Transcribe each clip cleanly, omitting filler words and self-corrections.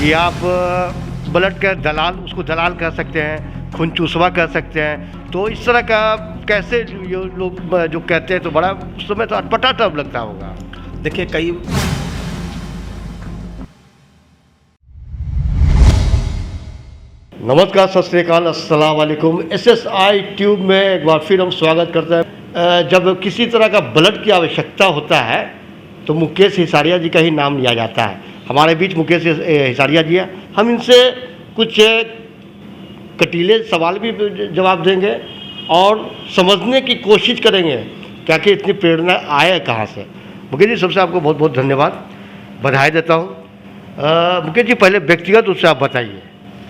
कि आप ब्लड का दलाल, उसको दलाल कह सकते हैं, खून चूसवा कह सकते हैं। तो इस तरह का कैसे ये लोग जो कहते हैं, तो बड़ा उस समय तो अटपटा टफ लगता होगा। देखिए कई नमस्कार, सत श्री अकाल, अस्सलाम वालेकुम। SSI ट्यूब में एक बार फिर हम स्वागत करते हैं। जब किसी तरह का ब्लड की आवश्यकता होता है तो मुकेश हिसारिया जी का ही नाम लिया जाता है। हमारे बीच मुकेश हिसारिया जी हैं। हम इनसे कुछ कटीले सवाल भी जवाब देंगे और समझने की कोशिश करेंगे कि आखिर इतनी प्रेरणा आए कहाँ से। मुकेश जी, सबसे आपको बहुत बहुत धन्यवाद, बधाई देता हूँ। मुकेश जी, पहले व्यक्तिगत रूप से आप बताइए,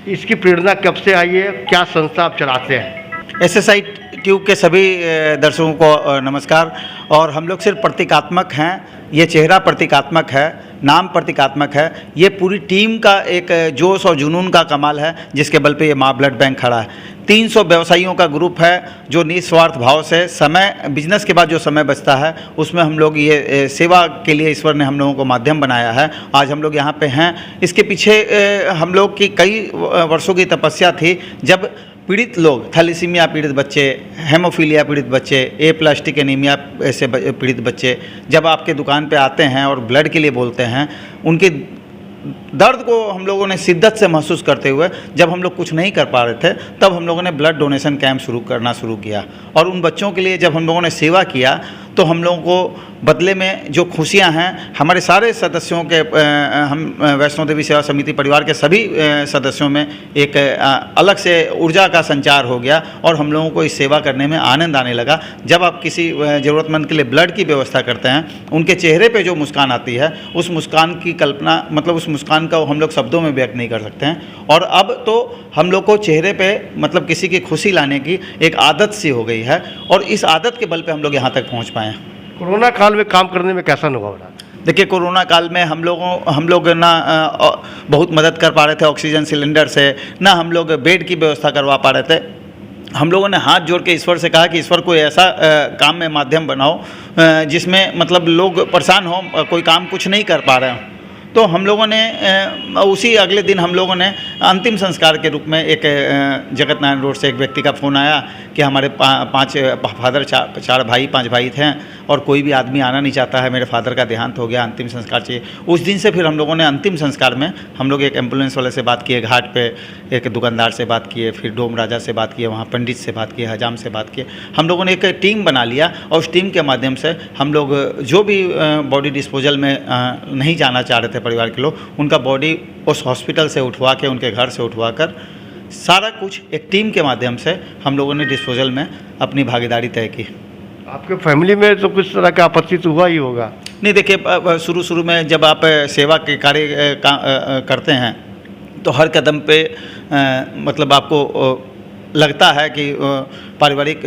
इसकी प्रेरणा कब से आई है, क्या संस्था आप चलाते हैं? SSI ट्यूब के सभी दर्शकों को नमस्कार। और हम लोग सिर्फ प्रतीकात्मक हैं, ये चेहरा प्रतीकात्मक है, नाम प्रतीकात्मक है। ये पूरी टीम का एक जोश और जुनून का कमाल है जिसके बल पे ये माँ ब्लड बैंक खड़ा है। 300 व्यवसायियों का ग्रुप है जो निस्वार्थ भाव से समय, बिजनेस के बाद जो समय बचता है उसमें हम लोग ये सेवा के लिए ईश्वर ने हम लोगों को माध्यम बनाया है। आज हम लोग यहाँ पे हैं। इसके पीछे हम लोग की कई वर्षों की तपस्या थी। जब पीड़ित लोग, थैलेसीमिया पीड़ित बच्चे, हेमोफीलिया पीड़ित बच्चे, एप्लास्टिक एनीमिया ऐसे पीड़ित बच्चे जब आपके दुकान पे आते हैं और ब्लड के लिए बोलते हैं, उनके दर्द को हम लोगों ने शिद्दत से महसूस करते हुए, जब हम लोग कुछ नहीं कर पा रहे थे, तब हम लोगों ने ब्लड डोनेशन कैंप शुरू किया। और उन बच्चों के लिए जब हम लोगों ने सेवा किया तो हम लोगों को बदले में जो खुशियां हैं, हमारे सारे सदस्यों के, हम वैष्णो देवी सेवा समिति परिवार के सभी सदस्यों में एक अलग से ऊर्जा का संचार हो गया और हम लोगों को इस सेवा करने में आनंद आने लगा। जब आप किसी ज़रूरतमंद के लिए ब्लड की व्यवस्था करते हैं, उनके चेहरे पे जो मुस्कान आती है, उस मुस्कान की कल्पना, मतलब उस मुस्कान का हम लोग शब्दों में व्यक्त नहीं कर सकते हैं। और अब तो हम लोग को चेहरे पे मतलब किसी की खुशी लाने की एक आदत सी हो गई है और इस आदत के बल पे हम लोग यहाँ तक पहुँच पाए हैं। कोरोना काल में काम करने में कैसा अनुभव रहा? देखिए, कोरोना काल में हम लोग ना बहुत मदद कर पा रहे थे ऑक्सीजन सिलेंडर से, ना हम लोग बेड की व्यवस्था करवा पा रहे थे। हम लोगों ने हाथ जोड़ के ईश्वर से कहा कि ईश्वर कोई ऐसा काम में माध्यम बनाओ जिसमें मतलब लोग परेशान हों, कोई काम कुछ नहीं कर पा रहे हों। तो हम लोगों ने उसी अगले दिन हम लोगों ने अंतिम संस्कार के रूप में एक जगत नारायण रोड से एक व्यक्ति का फ़ोन आया कि हमारे चार भाई 5 भाई थे और कोई भी आदमी आना नहीं चाहता है, मेरे फादर का देहांत हो गया, अंतिम संस्कार चाहिए। उस दिन से फिर हम लोगों ने अंतिम संस्कार में हम लोग एक एम्बुलेंस वाले से बात किए, घाट पे एक दुकानदार से बात किए, फिर डोम राजा से बात किए, वहाँ पंडित से बात किए, हजाम से बात किए। हम लोगों ने एक टीम बना लिया और उस टीम के माध्यम से हम लोग जो भी बॉडी डिस्पोजल में नहीं जाना चाह रहे थे परिवार के लोग, उनका बॉडी उस हॉस्पिटल से उठवा के, उनके घर से उठवा कर, सारा कुछ एक टीम के माध्यम से हम लोगों ने डिस्पोजल में अपनी भागीदारी तय की। आपके फैमिली में तो कुछ तरह का आपत्ति तो हुआ ही होगा? नहीं, देखिए शुरू में जब आप सेवा के कार्य करते हैं तो हर कदम पे मतलब आपको लगता है कि पारिवारिक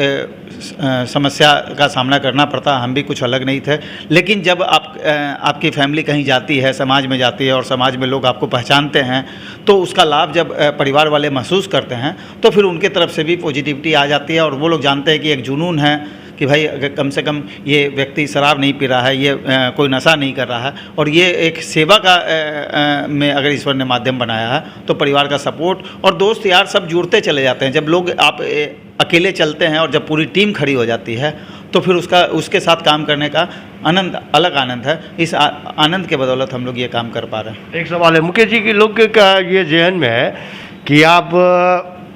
समस्या का सामना करना पड़ता। हम भी कुछ अलग नहीं थे। लेकिन जब आपकी फैमिली कहीं जाती है, समाज में जाती है और समाज में लोग आपको पहचानते हैं, तो उसका लाभ जब परिवार वाले महसूस करते हैं तो फिर उनके तरफ से भी पॉजिटिविटी आ जाती है और वो लोग जानते हैं कि एक जुनून है कि भाई अगर कम से कम ये व्यक्ति शराब नहीं पी रहा है, ये कोई नशा नहीं कर रहा है और ये एक सेवा का में अगर ईश्वर ने माध्यम बनाया है तो परिवार का सपोर्ट और दोस्त यार सब जुड़ते चले जाते हैं। जब लोग आप अकेले चलते हैं और जब पूरी टीम खड़ी हो जाती है तो फिर उसके साथ काम करने का आनंद अलग आनंद है। इस आनंद के बदौलत हम लोग ये काम कर पा रहे हैं। एक सवाल है मुकेश जी, कि लोग का ये जहन में है कि आप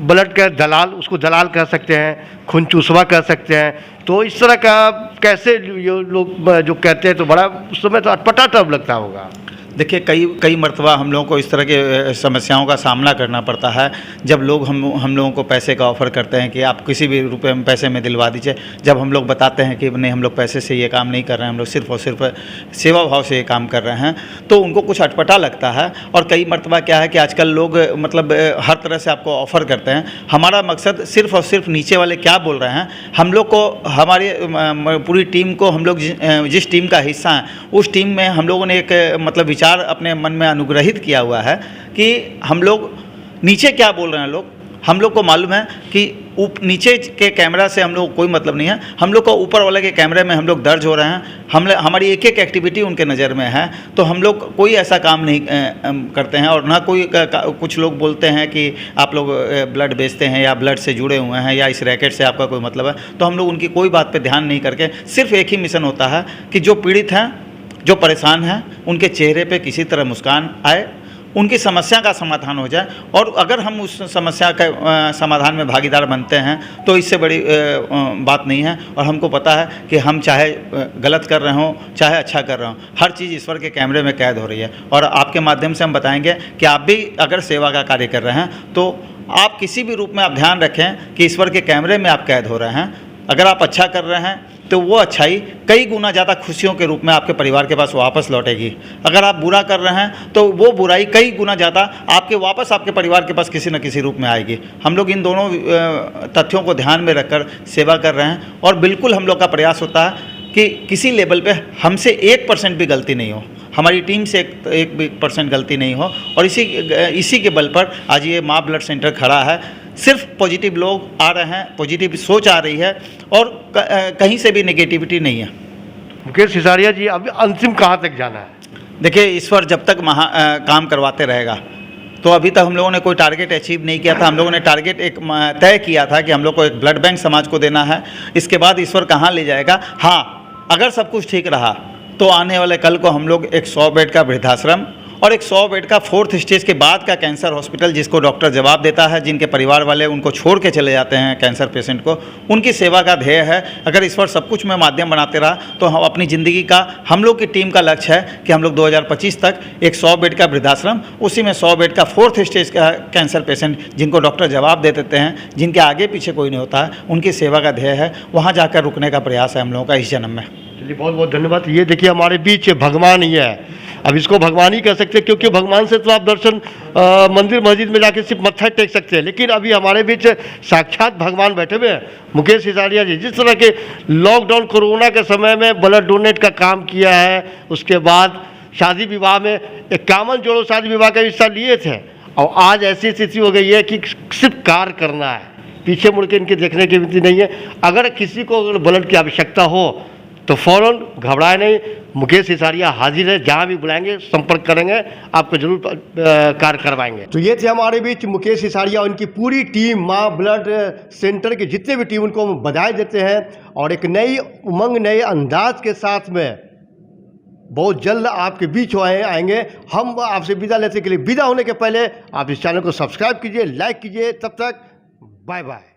ब्लड का दलाल, उसको दलाल कह सकते हैं, खून चूसवा कह सकते हैं। तो इस तरह का कैसे ये लोग जो कहते हैं, तो बड़ा उस समय तो अटपटा टफ लगता होगा। देखिए कई मरतबा हम लोगों को इस तरह के समस्याओं का सामना करना पड़ता है जब लोग हम लोगों को पैसे का ऑफ़र करते हैं कि आप किसी भी रुपए में पैसे में दिलवा दीजिए। जब हम लोग बताते हैं कि नहीं, हम लोग पैसे से ये काम नहीं कर रहे हैं, हम लोग सिर्फ़ और सिर्फ सेवा भाव से ये काम कर रहे हैं, तो उनको कुछ अटपटा लगता है। और कई मरतबा क्या है कि आजकल लोग मतलब हर तरह से आपको ऑफ़र करते हैं। हमारा मकसद सिर्फ़ और सिर्फ नीचे वाले क्या बोल रहे हैं, हम लोग को, हमारी पूरी टीम को, हम लोग जिस टीम का हिस्सा हैं उस टीम में हम लोगों ने एक मतलब अपने मन में अनुग्रहित किया हुआ है कि हम लोग नीचे क्या बोल रहे हैं लोग, हम लोग को मालूम है कि नीचे के कैमरा से हम लोग को कोई मतलब नहीं है। हम लोग को ऊपर वाले के कैमरे में हम लोग दर्ज हो रहे हैं, हमारी एक एक एक्टिविटी उनके नज़र में है। तो हम लोग कोई ऐसा काम नहीं करते हैं, और ना कोई कुछ लोग बोलते हैं कि आप लोग ब्लड बेचते हैं या ब्लड से जुड़े हुए हैं या इस रैकेट से आपका कोई मतलब है। तो हम लोग उनकी कोई बात पे ध्यान नहीं करके सिर्फ एक ही मिशन होता है कि जो पीड़ित हैं, जो परेशान हैं, उनके चेहरे पे किसी तरह मुस्कान आए, उनकी समस्या का समाधान हो जाए। और अगर हम उस समस्या के समाधान में भागीदार बनते हैं तो इससे बड़ी बात नहीं है। और हमको पता है कि हम चाहे गलत कर रहे हों चाहे अच्छा कर रहे हों, हर चीज़ ईश्वर के कैमरे में कैद हो रही है। और आपके माध्यम से हम बताएंगे कि आप भी अगर सेवा का कार्य कर रहे हैं तो आप किसी भी रूप में आप ध्यान रखें कि ईश्वर के कैमरे में आप कैद हो रहे हैं। अगर आप अच्छा कर रहे हैं तो वो अच्छाई कई गुना ज़्यादा खुशियों के रूप में आपके परिवार के पास वापस लौटेगी। अगर आप बुरा कर रहे हैं तो वो बुराई कई गुना ज़्यादा आपके परिवार के पास किसी न किसी रूप में आएगी। हम लोग इन दोनों तथ्यों को ध्यान में रखकर सेवा कर रहे हैं, और बिल्कुल हम लोग का प्रयास होता है कि किसी लेवल पे हमसे 1% भी गलती नहीं हो, हमारी टीम से 1% गलती नहीं हो। और इसी के बल पर आज ये माँ ब्लड सेंटर खड़ा है। सिर्फ पॉजिटिव लोग आ रहे हैं, पॉजिटिव सोच आ रही है, और कहीं से भी नेगेटिविटी नहीं है। मुकेश सिसारिया जी, अभी अंतिम कहाँ तक जाना है? देखिए, ईश्वर जब तक काम करवाते रहेगा। तो अभी तक हम लोगों ने कोई टारगेट अचीव नहीं किया था। हम लोगों ने टारगेट एक तय किया था कि हम लोग को एक ब्लड बैंक समाज को देना है। इसके बाद ईश्वर कहाँ ले जाएगा, हाँ, अगर सब कुछ ठीक रहा तो आने वाले कल को हम लोग एक 100 बेड का वृद्धाश्रम और एक 100 बेड का 4th स्टेज के बाद का कैंसर हॉस्पिटल, जिसको डॉक्टर जवाब देता है, जिनके परिवार वाले उनको छोड़ के चले जाते हैं कैंसर पेशेंट को, उनकी सेवा का ध्येय है। अगर ईश्वर सब कुछ में माध्यम बनाते रहा तो हम अपनी ज़िंदगी का, हम लोग की टीम का लक्ष्य है कि हम लोग 2025 तक एक 100 बेड का वृद्धाश्रम, उसी में 100 बेड का 4th स्टेज का कैंसर पेशेंट, जिनको डॉक्टर जवाब दे देते हैं, जिनके आगे पीछे कोई नहीं होता है, उनकी सेवा का ध्येय है। वहाँ जाकर रुकने का प्रयास है हम लोगों का इस जन्म में। चलिए, बहुत बहुत धन्यवाद। ये देखिए, हमारे बीच भगवान ही है। अब इसको भगवान ही कह सकते हैं, क्योंकि भगवान से तो आप दर्शन मंदिर मस्जिद में जाके सिर्फ मत्था टेक सकते हैं, लेकिन अभी हमारे बीच साक्षात भगवान बैठे हुए हैं। मुकेश सिसारिया जी, जिस तरह के लॉकडाउन कोरोना के समय में ब्लड डोनेट का काम किया है, उसके बाद शादी विवाह में 51 जोड़ों शादी विवाह का हिस्सा लिए थे, और आज ऐसी स्थिति हो गई है कि सिर्फ कार्य करना है, पीछे मुड़ के इनके देखने की विधि नहीं है। अगर किसी को अगर ब्लड की आवश्यकता हो तो फ़ौरन घबराए नहीं, मुकेश सिसारिया हाजिर है, जहाँ भी बुलाएंगे संपर्क करेंगे, आपको जरूर कार्य करवाएंगे। तो ये थे हमारे बीच मुकेश सिसारिया और उनकी पूरी टीम, माँ ब्लड सेंटर के जितने भी टीम, उनको हम बधाई देते हैं। और एक नई उमंग, नए अंदाज के साथ में बहुत जल्द आपके बीच आएंगे। हम आपसे विदा लेने के लिए, विदा होने के पहले आप इस चैनल को सब्सक्राइब कीजिए, लाइक कीजिए। तब तक बाय बाय।